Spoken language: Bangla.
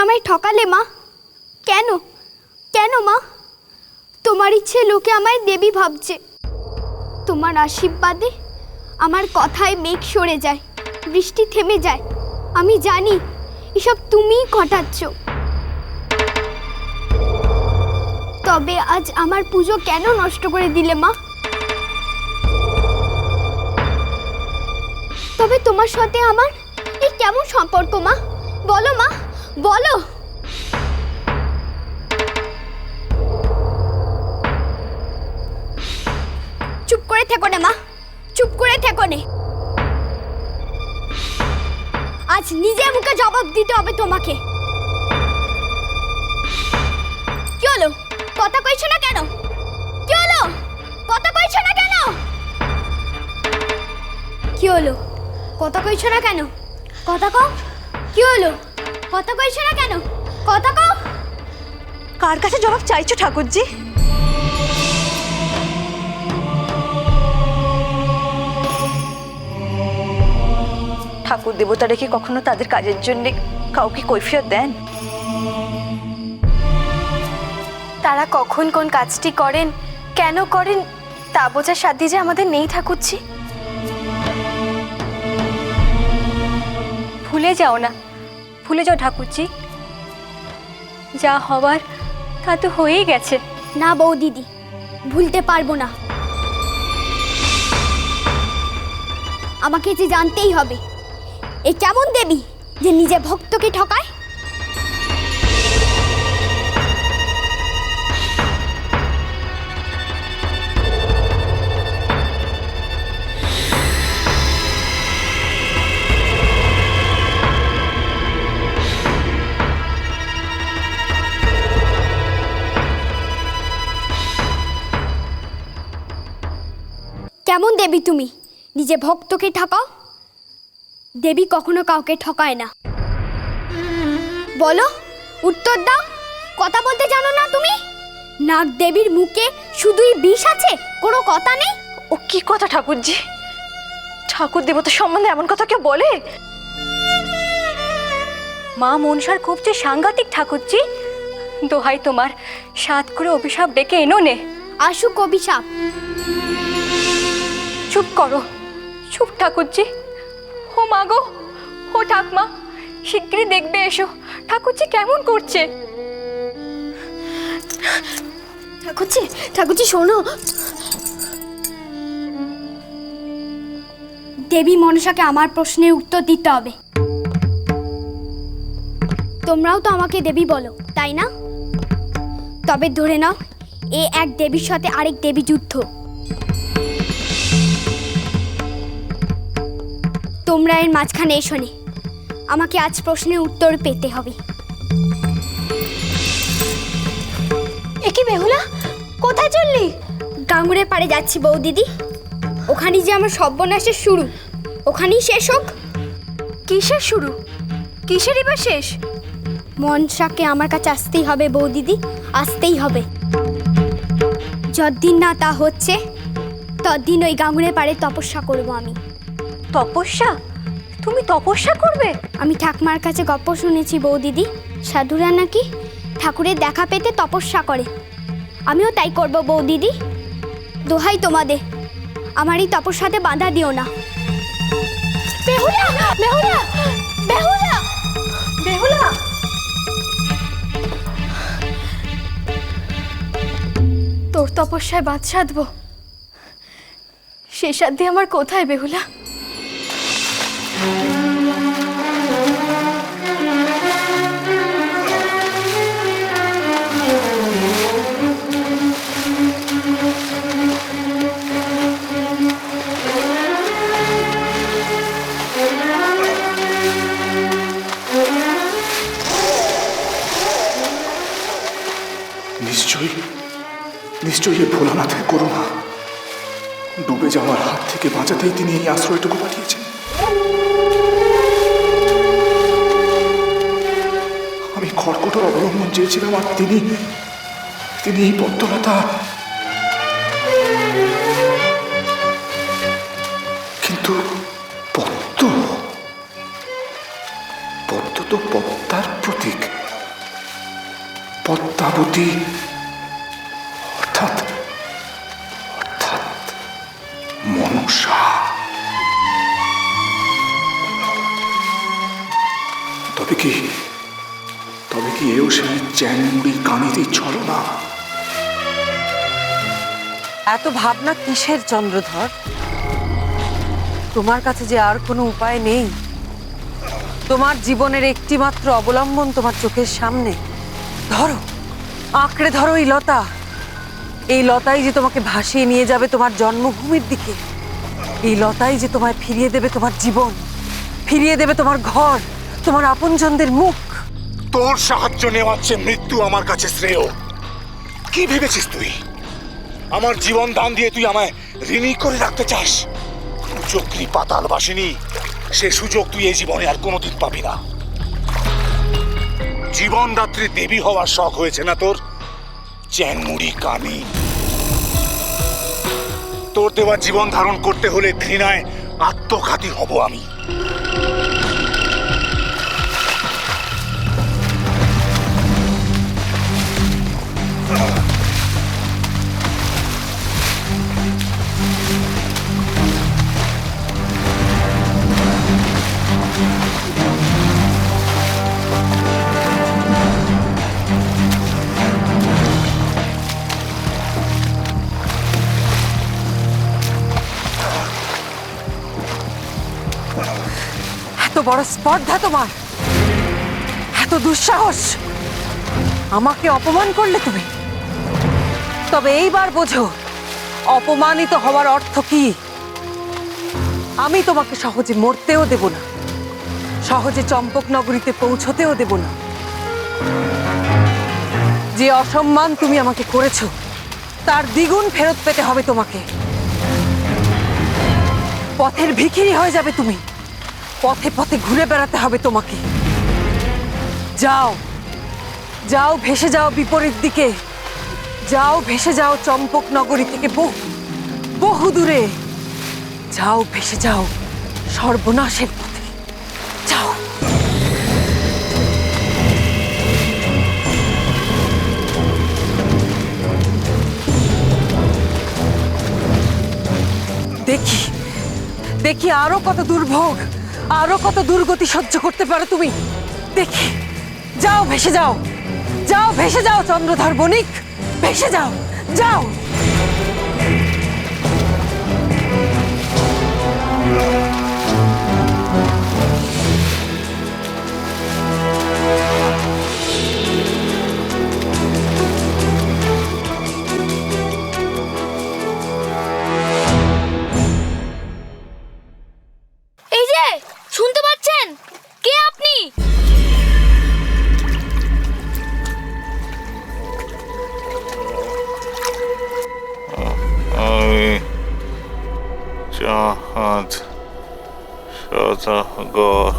আমায় ঠকালে মা। কেন কেন মা? তোমার ইচ্ছে লোকে আমায় দেবী ভাবছে। তোমার আশীর্বাদে আমার কথায় মেঘ সরে যায়, বৃষ্টি থেমে যায়। আমি জানি এসব তুমিই ঘটাচ্ছ। তবে আজ আমার পুজো কেন নষ্ট করে দিলে মা? তবে তোমার সাথে আমার এই কেমন সম্পর্ক মা? বলো মা, বলো। চুপ করে থেকো না মা, চুপ করে থেকো না। আজ নিজে মুখে জবাব দিতে হবে তোমাকে। কি হলো, কথা কইছো না কেন? কি হলো, কথা কইছো না কেন? কি হলো, কথা কইছো না কেন? কথা কও। কি হলো, কথা কইছো না কেন? কথা কও। কার কাছে জবাব চাইছো ঠাকুরজি? ঠাকুর দেবতারা কি কখনো তাদের কাজের জন্য কাউকে কৈফিয়ত দেন? তারা কখন কোন কাজটি করেন, কেন করেন, তা বোঝার সাধ্য যে আমাদের নেই ঠাকুরজি। ভুলে যাও না, ভুলে যাও ঠাকুরজি। যা হওয়ার তা তো হয়েই গেছে। না বউ দিদি, ভুলতে পারবো না। আমাকে যে জানতেই হবে এ কেমন দেবী যে নিজে ভক্তকে ঠকায়। কেমন দেবী তুমি, নিজে ভক্তকে ঠকাও? দেবী কখনো কাউকে ঠকায় না। বলো, উত্তর দাও। কথা বলতে জানো না তুমি? নাগ দেবীর মুখে শুধুই বিষ আছে, কোনো কথা নেই। ও কি কথা ঠাকুরজি? ঠাকুর দেবতা সম্বন্ধে এমন কথা কেউ বলে? মা মনসার খুব যে সাংঘাতিক ঠাকুরজি। দোহাই তোমার, সাত করে অভিশাপ ডেকে এনো নে। আসুক অভিশাপ। চুপ করো, চুপ ঠাকুরজি। ও মা গো, ও ঠাকমা, শিগগিরই দেখবে এসো ঠাকুরজি কেমন করছে। ঠাকুরজি, ঠাকুরজি শোনো। দেবী মনসাকে আমার প্রশ্নের উত্তর দিতে হবে। তোমরাও তো আমাকে দেবী বলো, তাই না? তবে ধরে নাও এ এক দেবীর সাথে আরেক দেবী যুদ্ধ। তোমরা এর মাঝখানে এসো নে। আমাকে আজ প্রশ্নের উত্তর পেতে হবে। একি বেহুলা, কোথায় চললি? গাঙ্গুরের পাড়ে যাচ্ছি বউ দিদি। ওখানেই যে আমার সর্বনাশের শুরু, ওখানেই শেষ হোক। কিসের শুরু, কিসেরই বা শেষ? মনসাকে আমার কাছে আসতেই হবে বউ দিদি, আসতেই হবে। যতদিন না তা হচ্ছে ততদিন ওই গাঙ্গুরের পাড়ে তপস্যা করব আমি। তপস্যা? তুমি তপস্যা করবে? আমি ঠাকমার কাছে গপ্প শুনেছি বউ দিদি, সাধুরা নাকি ঠাকুরের দেখা পেতে তপস্যা করে। আমিও তাই করব বউ দিদি। দোহাই তোমাদের, আমার এই তপস্যাতে বাধা দিও না। বেহুলা, বেহুলা, বেহুলা, বেহুলা। তোর তপস্যায় বাদ সাধবো, সে সাধ্যে আমার কোথায় বেহুলা? নিশ্চয়ই এ ভোলানাথের করুণা। ডুবে যাওয়ার হাত থেকে বাঁচাতেই তিনি এই আশ্রয়টুকু পাঠিয়েছেন। আমি খড়কুটোর অবলম্বন চেয়েছিলাম, আর তিনি এই পদ্মলতা। কিন্তু পদ্ম তো পদ্মার প্রতীক। লতাবতী অর্থাৎ মনসা। তবে কি এও সেই চ্যাংড়ি কানিতেই ছলনা? এত ভাবনা কিসের চন্দ্রধর? তোমার কাছে যে আর কোনো উপায় নেই। তোমার জীবনের একটি মাত্র অবলম্বন তোমার চোখের সামনে। ধরো, আঁকড়ে ধরো এই লতা। এই লতাই যে তোমাকে ভাসিয়ে নিয়ে যাবে তোমার জন্মভূমির দিকে। এই লতাই যে তোমায় ফিরিয়ে দেবে তোমার জীবন, ফিরিয়ে দেবে তোমার ঘর, তোমার আপনজনদের মুখ। তোর সাহায্য নেওয়ার চেয়ে মৃত্যু আমার কাছে শ্রেয়। কি ভেবেছিস তুই? আমার জীবন দান দিয়ে তুই আমায় ঋণী করে রাখতে চাস? চক্রী পাতাল বাসিনী, সে সুযোগ তুই এই জীবনে আর কোনোদিন পাবি না। জীবনদাত্রী দেবী হওয়ার শখ হয়েছে না তোর? চ্যাংমুড়ি কামি, তোর দেওয়া জীবন ধারণ করতে হলে ঘৃণায় আত্মঘাতী হব আমি। এত বড় স্পর্ধা তোমার, এত দুঃসাহস! আমাকে অপমান করলে তুমি। তবে এইবার বোঝো অপমানিত হওয়ার অর্থ কি। আমি তোমাকে সহজে মরতেও দেব না, সহজে চম্পক নগরীতে পৌঁছতেও দেব না। যে অসম্মান তুমি আমাকে করেছো তার দ্বিগুণ ফেরত পেতে হবে তোমাকে। পথের ভিখিরি হয়ে যাবে তুমি, পথে পথে ঘুরে বেড়াতে হবে তোমাকে। যাও, যাও, ভেসে যাও বিপরীত দিকে। যাও, ভেসে যাও চম্পক নগরী থেকে বহু দূরে। যাও, ভেসে যাও সর্বনাশের পথে। যাও। দেখি দেখি আরো কত দুর্ভোগ, আরো কত দুর্গতি সহ্য করতে পারো তুমি। দেখি, যাও, ভেসে যাও, যাও, ভেসে যাও চন্দ্রধর বণিক, ভেসে যাও, যাও। এই যে, শুনতে পাচ্ছেন? কে আপনি? আমি চাঁদ সদাগর।